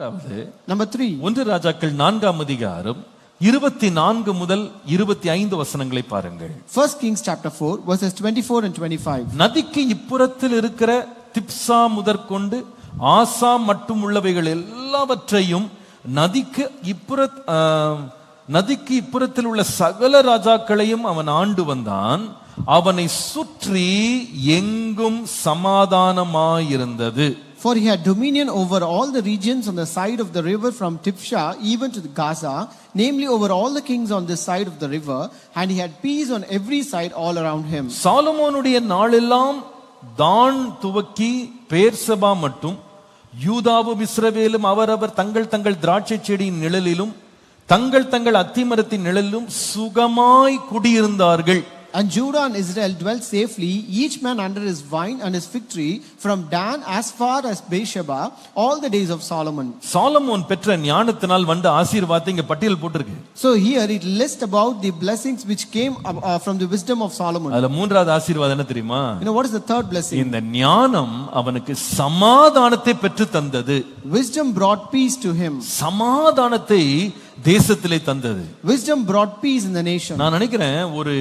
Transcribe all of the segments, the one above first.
Number 3. 1 ராஜாக்கள் 4ஆம் அதிகாரம் 24 முதல் 25 வசனங்களை பாருங்கள். 1 Kings chapter 4 verses 24 and 25. நதிக்கு இப்புறத்தில் இருக்கிற திப்சா முதற்கொண்டு ஆசா மட்டும் உள்ளவைகள் எல்லாவற்றையும் நதிக்கு இப்புறத்தில் உள்ள சகல ராஜாக்களையும் அவன் ஆண்டு வந்தான். அவனை சுற்றி எங்கும் சமாதானமாயிருந்தது. For he had dominion over all the regions on the side of the river from Tiphsha even to Gaza, namely over all the kings on this side of the river, and he had peace on every side all around him. சாலமோனுடைய நாளெல்லாம் தான் துவக்கி பேர்சபா மட்டும் யூதாவும் இஸ்ரவேலும் அவரவர் தங்கள் திராட்சை செடியின் நிழலிலும் தங்கள் அத்திமரத்தின் நிழலிலும் சுகமாய் குடியிருந்தார்கள். And Judah and Israel dwelt safely, each man under his vine and his fig tree, from Dan as far as Beersheba, all the days of Solomon. Solomon பெற்ற ஞானத்தினால் வந்த ஆசீர்வாதத்தை இங்க பட்டியல் போட்டிருக்கு. So here it lists about the blessings which came from the wisdom of Solomon. அதுல மூன்றாவது ஆசீர்வாதம் என்ன தெரியுமா? You know what is the third blessing? இந்த ஞானம் அவனுக்கு சமாதானத்தை பெற்று தந்தது. Wisdom brought peace to him. சமாதானத்தை தேசத்திலே தந்தது. Wisdom brought peace in the nation. நான் நினைக்கிறேன் ஒரு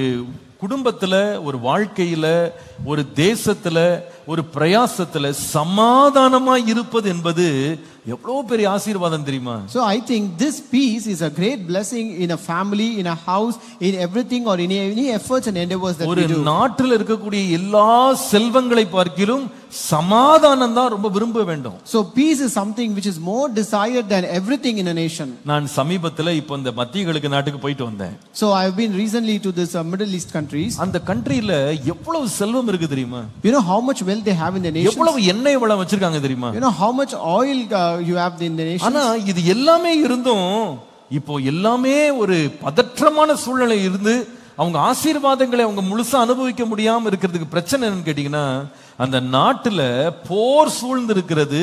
குடும்பத்துல, ஒரு வாழ்க்கையில, ஒரு தேசத்துல, ஒரு பிரயாசத்துல சமாதானமா இருப்பது என்பது எவ்வளவு பெரிய ஆசீர்வாதம் தெரியுமா? So I think this peace is a great blessing in a family, in a house, in everything or in any efforts and endeavors that we do. ஒரு நாட்டில் இருக்கக்கூடிய எல்லா செல்வங்களை பார்க்கிலும் சமாதானம் தான் ரொம்ப விரும்ப வேண்டும். So peace is something which is more desired than everything in a nation. நான் சமீபத்துல இப்போ இந்த மத்திய கிழக்கு நாட்டுக்கு போயிட்டு வந்தேன். So I have been recently to this Middle East countries. அந்த கண்ட்ரில எவ்வளவு செல்வம் இருக்கு தெரியுமா? You know how much wealth they have in the nation? எவ்வளவு எண்ணெய் வளம் வச்சிருக்காங்க தெரியுமா? You know how much oil you have in the nation? ஆனா இது எல்லாமே இருந்தும் இப்போ எல்லாமே ஒரு பதற்றமான சூழ்நிலை இருந்து அவங்க ஆசீர்வாதங்களை அவங்க முழுசா அனுபவிக்க முடியாம இருக்கிறதுக்கு பிரச்சனை என்னன்னு கேட்டீங்கன்னா, அந்த நாட்டுல போர் சூழ்ந்து இருக்கிறது,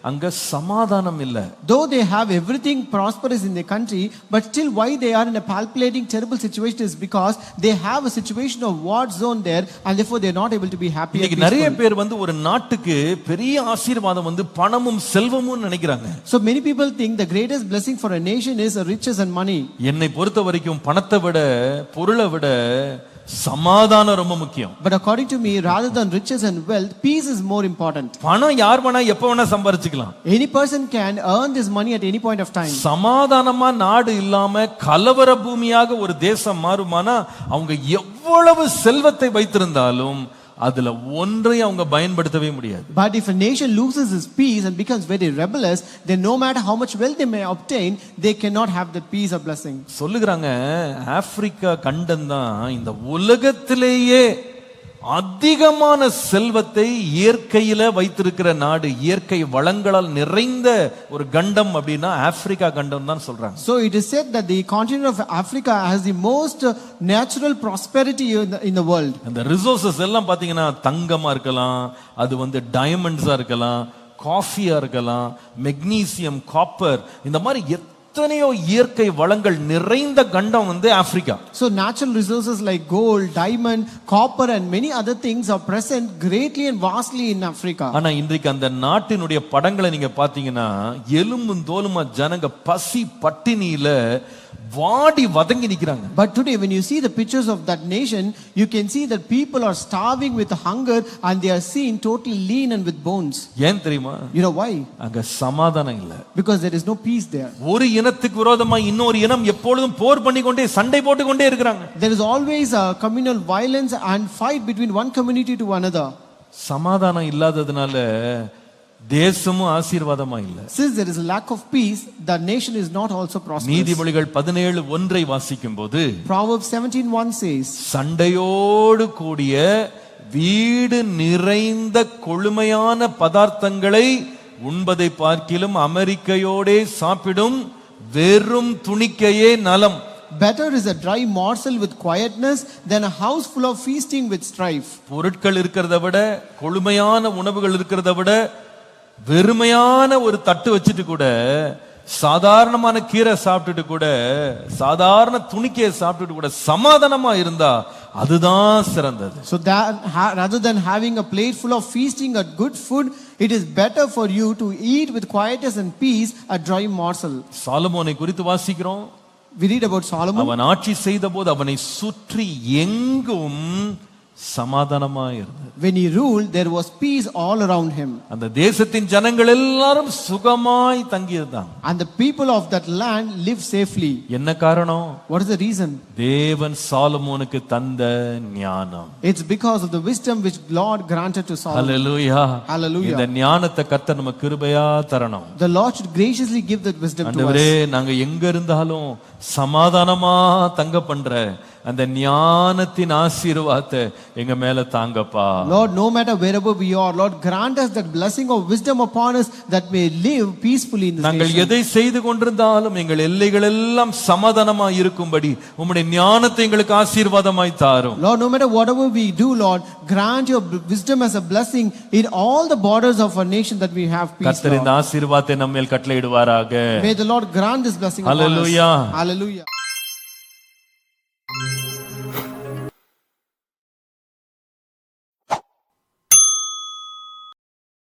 அங்க சமாதானம் இல்ல. Though they have everything prosperous in their country, but still why they are in a palpitating terrible situation is because they have a situation of war zone there, and therefore they are not able to be happy. இன்னைக்கு நிறைய பேர் வந்து ஒரு நாட்டுக்கு பெரிய ஆசீர்வாதம் வந்து பணமும் செல்வமும் நினைக்கிறாங்க. So many people think the greatest blessing for a nation is riches and money. என்னை பொறுத்த வரைக்கும் பணத்தை விட, பொருளை விட சமாதானம் ரொம்ப முக்கியம். But according to me, rather than riches and wealth, peace is more important. பணம் யார் வேணா எப்ப வேணா சம்பாதிச்சுக்கலாம். Any person can earn this money at any point of time. சமாதானமா நாடு இல்லாம கலவர பூமியாக ஒரு தேசம் மாறுமானா, அவங்க எவ்வளவு செல்வத்தை வைத்திருந்தாலும் அதுல ஒன்றை அவங்க பயன்படுத்தவே முடியாது. But if a nation loses its peace and becomes very rebellious, then no matter how much wealth they may obtain, they cannot have the peace of blessing. சொல்லுகிறாங்க, ஆப்பிரிக்கா கண்டம் தான் இந்த உலகத்திலேயே அதிகமான செல்வத்தை இயற்கையில வைத்திருக்கிற நாடு, இயற்கை வளங்களால் நிறைந்த ஒரு கண்டம் அப்படின்னா ஆப்பிரிக்கா கண்டம் தான் சொல்றாங்க. So it is said that the continent of Africa has the most natural prosperity in the world. அந்த ரிசோர்சஸ் எல்லாம் பாத்தீங்கன்னா தங்கமா இருக்கலாம், அது வந்து டைமண்ட்ஸா இருக்கலாம், காஃபியா இருக்கலாம், மெக்னீசியம், காப்பர், இந்த மாதிரி எத்தனையோ இயற்கை வளங்கள் நிறைந்த கண்டம் வந்து Africa. So natural resources like gold, diamond, copper and many other things are present greatly and vastly in Africa. ஆனா இன்றைக்கு அந்த நாட்டினுடைய படங்களை நீங்க பாத்தீங்கன்னா, எலும்பும் தோலுமா ஜனங்க பசி பட்டினியில வாடி வதங்கி நிக்கிறாங்க. But today when you see the pictures of that nation, you can see that people are starving with hunger and they are seen totally lean and with bones. ஏன் தெரியுமா? You know why? அங்க சமாதானம் இல்ல. Because there is no peace there. ஒரு இனத்துக்கு விரோதமா இன்னொரு இனம் எப்பொழுதும் போர் பண்ணிக்கொண்டே, சண்டை போட்டுக்கொண்டே இருக்கிறாங்க. There is always a communal violence and fight between one community to another. சமாதானம் இல்லாததுனால தேசமும் ஆசீர்வாதமா இல்ல. Since there is a lack of peace, the nation is not also prosperous. நீதிமொழிகள் 17:1 வாசிக்கும்போது Proverbs 17:1 says, சண்டையோடு கூடிய வீடு நிறைந்த கொழுமையான பதார்த்தங்களை உண்பதை பார்க்கிலும் அமெரிக்கையோடே சாப்பிடும் வெறும் துணிக்கையே நலம். Better is a dry morsel with quietness than a house full of feasting with strife. பொருட்கள் இருக்கிறத விட, கொழுமையான உணவுகள் இருக்கிறத விட, வெறுமையான ஒரு தட்டு வச்சுட்டு கூட, சாதாரணமான கீரை சாப்பிட்டுட்டு கூட, சாதாரண துணிக்கையை சாப்பிட்டுட்டு கூட சமாதானமா இருந்தா அதுதான் சிறந்தது. So that rather than having a plate full of feasting at good food, it is better for you to eat with quietness and peace a dry morsel. சாலமோனை குறித்து வாசிக்கிறோம். We read about Solomon. அவன் ஆட்சி செய்தபோது அவனை சுற்றி எங்கும் சமாதானமாய் இருந்தது. When he ruled, there was peace all around him. அந்த தேசத்தின் ஜனங்கள் எல்லாரும் சுகமாய் தங்கியிருந்தாங்க. And the people of that land lived safely. என்ன காரணம்? What is the reason? தேவன் சாலமோனுக்கு தந்த ஞானம். It's because of the wisdom which Lord granted to Solomon. Hallelujah. Hallelujah. இந்த ஞானத்தை கர்த்தர் நமக்கு கிருபையா தரணும். The Lord should graciously give that wisdom to us. ஆண்டவரே, நாங்க எங்க இருந்தாலும் சமாதானமா தங்க பண்ற அந்த ஞானத்தின் ஆசீர்வாதத்தை எங்க மேல தாங்கப்பா. Lord, no matter wherever we are, Lord, grant us that blessing of wisdom upon us that may live peacefully in this நாங்கள் nation. எதை செய்து கொண்டிருந்தாலும் எங்கள் எல்லைகள் எல்லாம் சமாதானமாய் இருக்கும்படி உம்முடைய ஞானத்தை எங்களுக்கு ஆசீர்வாதமாய் தாரும். Lord, no matter whatever we do, Lord, grant your wisdom as a blessing in all the borders of our nation that we have peace. கர்த்தர் இந்த ஆசீர்வாதத்தை நம்மேல் கட்டளையிடுவாராக. May the Lord grant this blessing upon us. Hallelujah. Hallelujah.